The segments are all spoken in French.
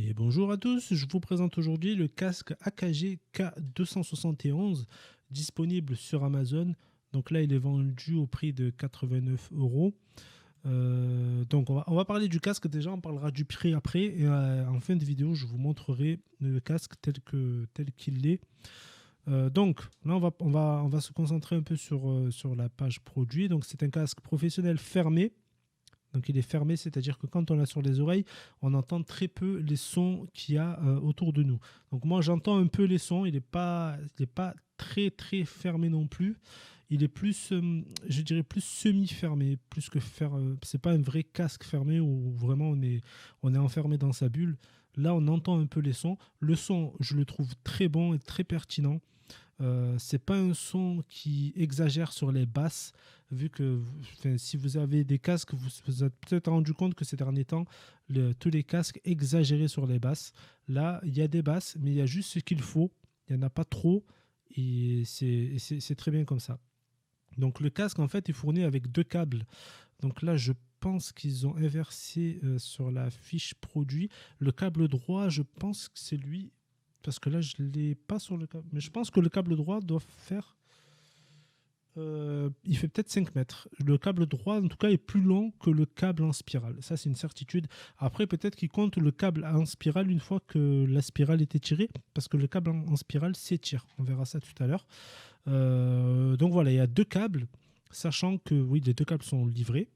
Et bonjour à tous, je vous présente aujourd'hui le casque AKG K271 disponible sur Amazon. Donc là, il est vendu au prix de 89 euros. Donc on va parler du casque déjà, on parlera du prix après. Et en fin de vidéo, je vous montrerai le casque tel qu'il est. Donc là, on va se concentrer un peu sur la page produit. Donc c'est un casque professionnel fermé. Donc il est fermé, c'est-à-dire que quand on l'a sur les oreilles, on entend très peu les sons qu'il y a autour de nous. Donc moi j'entends un peu les sons, il est pas très très fermé non plus. Il est plus, je dirais plus semi-fermé, plus que c'est pas un vrai casque fermé où vraiment on est enfermé dans sa bulle. Là on entend un peu les sons. Le son, je le trouve très bon et très pertinent. C'est pas un son qui exagère sur les basses, vu que enfin, si vous avez des casques, vous vous êtes peut-être rendu compte que ces derniers temps, tous les casques exagéraient sur les basses. Là, il y a des basses, mais il y a juste ce qu'il faut. Il n'y en a pas trop, et c'est très bien comme ça. Donc le casque, en fait, est fourni avec deux câbles. Donc là, je pense qu'ils ont inversé sur la fiche produit. Le câble droit, je pense que c'est lui. Parce que là, je ne l'ai pas sur le câble. Mais je pense que le câble droit doit faire. Il fait peut-être 5 mètres. Le câble droit, en tout cas, est plus long que le câble en spirale. Ça, c'est une certitude. Après, peut-être qu'il compte le câble en spirale une fois que la spirale est étirée. Parce que le câble en spirale s'étire. On verra ça tout à l'heure. Donc voilà, il y a deux câbles. Sachant que, oui, les deux câbles sont livrés.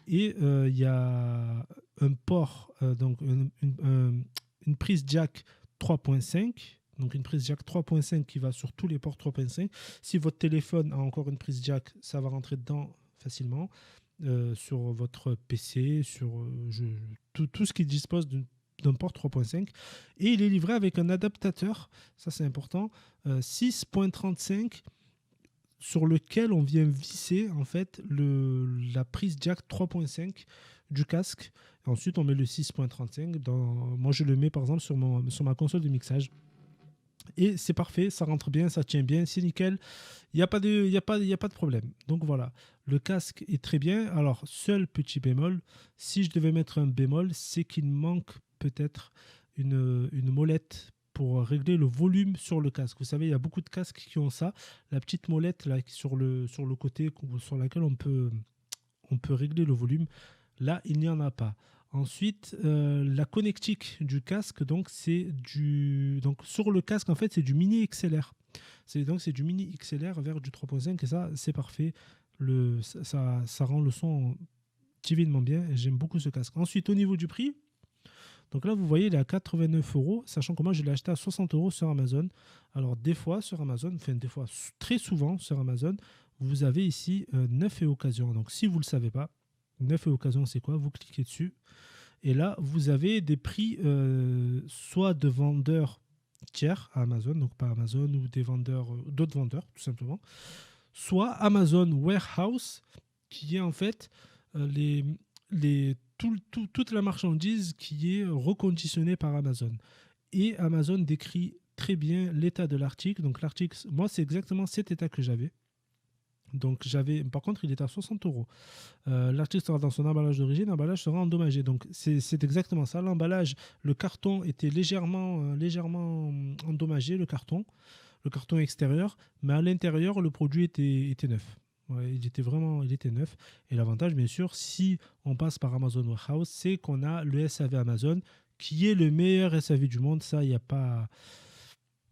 Et il y a un port, donc une prise jack 3.5. Donc une prise jack 3.5 qui va sur tous les ports 3.5. Si votre téléphone a encore une prise jack, ça va rentrer dedans facilement. Sur votre PC, sur tout ce qui dispose d'un port 3.5. Et il est livré avec un adaptateur, ça c'est important, 6.35 sur lequel on vient visser en fait la prise jack 3.5 du casque. Et ensuite, on met le 6.35. Moi, je le mets par exemple sur ma console de mixage. Et c'est parfait, ça rentre bien, ça tient bien, c'est nickel. Il n'y a, pas de, y a pas de problème. Donc voilà, le casque est très bien. Alors, seul petit bémol, si je devais mettre un bémol, c'est qu'il manque peut-être une molette pour régler le volume sur le casque. Vous savez, il y a beaucoup de casques qui ont ça, la petite molette là, sur le côté sur laquelle on peut régler le volume. Là, il n'y en a pas. Ensuite, la connectique du casque, donc sur le casque, en fait, c'est du mini XLR. C'est du mini XLR vers du 3.5 et ça, c'est parfait. Ça rend le son divinement bien et j'aime beaucoup ce casque. Ensuite, au niveau du prix, donc là, vous voyez, il est à 89 euros, sachant que moi, je l'ai acheté à 60 euros sur Amazon. Alors, des fois, sur Amazon, enfin, des fois, très souvent sur Amazon, vous avez ici neuf et occasion. Donc, si vous ne le savez pas, neuf et occasion, c'est quoi? Vous cliquez dessus. Et là, vous avez des prix soit de vendeurs tiers à Amazon, donc pas Amazon, ou des vendeurs, d'autres vendeurs, tout simplement, soit Amazon Warehouse, qui est en fait toute la marchandise qui est reconditionnée par Amazon. Et Amazon décrit très bien l'état de l'article. Donc l'article, moi, c'est exactement cet état que j'avais. Donc par contre, il est à 60 euros. L'article sera dans son emballage d'origine, l'emballage sera endommagé. Donc c'est exactement ça. L'emballage, le carton était légèrement endommagé, le carton extérieur, mais à l'intérieur, le produit était neuf. Ouais, il était neuf. Et l'avantage, bien sûr, si on passe par Amazon Warehouse, c'est qu'on a le SAV Amazon, qui est le meilleur SAV du monde. Ça, il n'y a pas.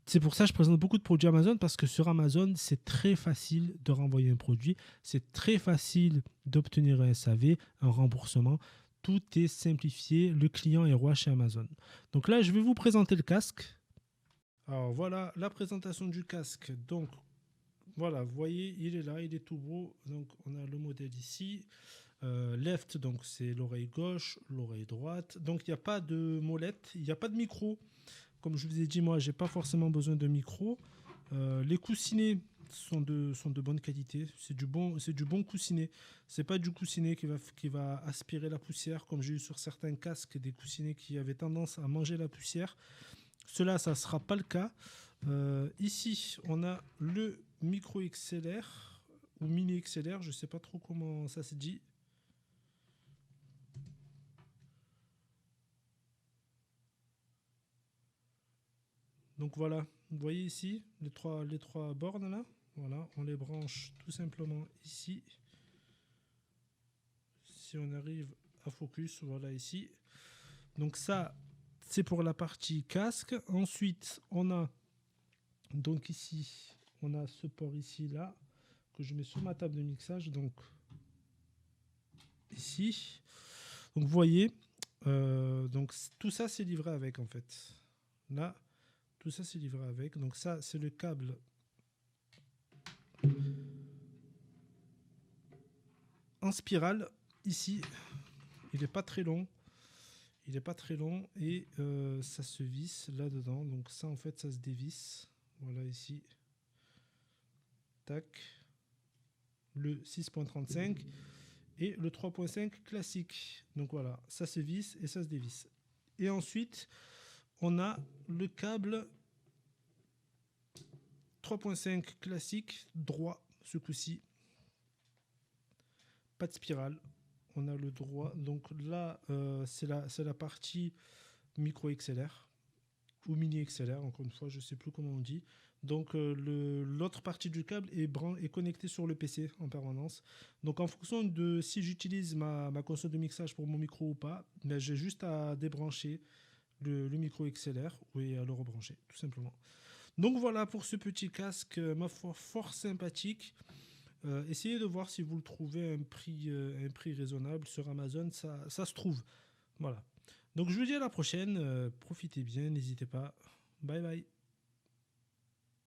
C'est pour ça que je présente beaucoup de produits Amazon, parce que sur Amazon, c'est très facile de renvoyer un produit, c'est très facile d'obtenir un SAV, un remboursement. Tout est simplifié, le client est roi chez Amazon. Donc là, je vais vous présenter le casque. Alors voilà la présentation du casque. Donc voilà, vous voyez, il est là, il est tout beau. Donc on a le modèle ici. Left, donc c'est l'oreille gauche, l'oreille droite. Donc il n'y a pas de molette, il n'y a pas de micro. Comme je vous ai dit, moi, j'ai pas forcément besoin de micro. Les coussinets sont de bonne qualité. C'est du bon coussinet. C'est pas du coussinet qui va aspirer la poussière, comme j'ai eu sur certains casques, des coussinets qui avaient tendance à manger la poussière. Cela, ça sera pas le cas. Ici, on a le micro XLR ou mini XLR, je sais pas trop comment ça se dit. Donc voilà, vous voyez ici les trois bornes là. Voilà, on les branche tout simplement ici. Si on arrive à focus, voilà ici. Donc ça, c'est pour la partie casque. Ensuite, on a donc ici, on a ce port ici là que je mets sur ma table de mixage. Donc ici, donc vous voyez, donc tout ça c'est livré avec en fait. Là, tout ça c'est livré avec. Donc ça, c'est le câble en spirale ici. Il n'est pas très long. Il n'est pas très long et ça se visse là-dedans. Donc ça, en fait, ça se dévisse. Voilà ici. Tac. Le 6.35 et le 3.5 classique. Donc voilà, ça se visse et ça se dévisse. Et ensuite, on a le câble 3.5 classique droit, ce coup-ci. Pas de spirale. On a le droit. Donc là, c'est la partie micro XLR ou mini XLR, encore une fois, je ne sais plus comment on dit. Donc l'autre partie du câble est connectée sur le PC en permanence. Donc en fonction de si j'utilise ma console de mixage pour mon micro ou pas, ben, j'ai juste à débrancher le micro XLR et à le rebrancher, tout simplement. Donc voilà pour ce petit casque, ma foi, fort sympathique. Essayez de voir si vous le trouvez à un prix raisonnable sur Amazon, ça se trouve. Voilà. Donc je vous dis à la prochaine, profitez bien, n'hésitez pas. Bye bye.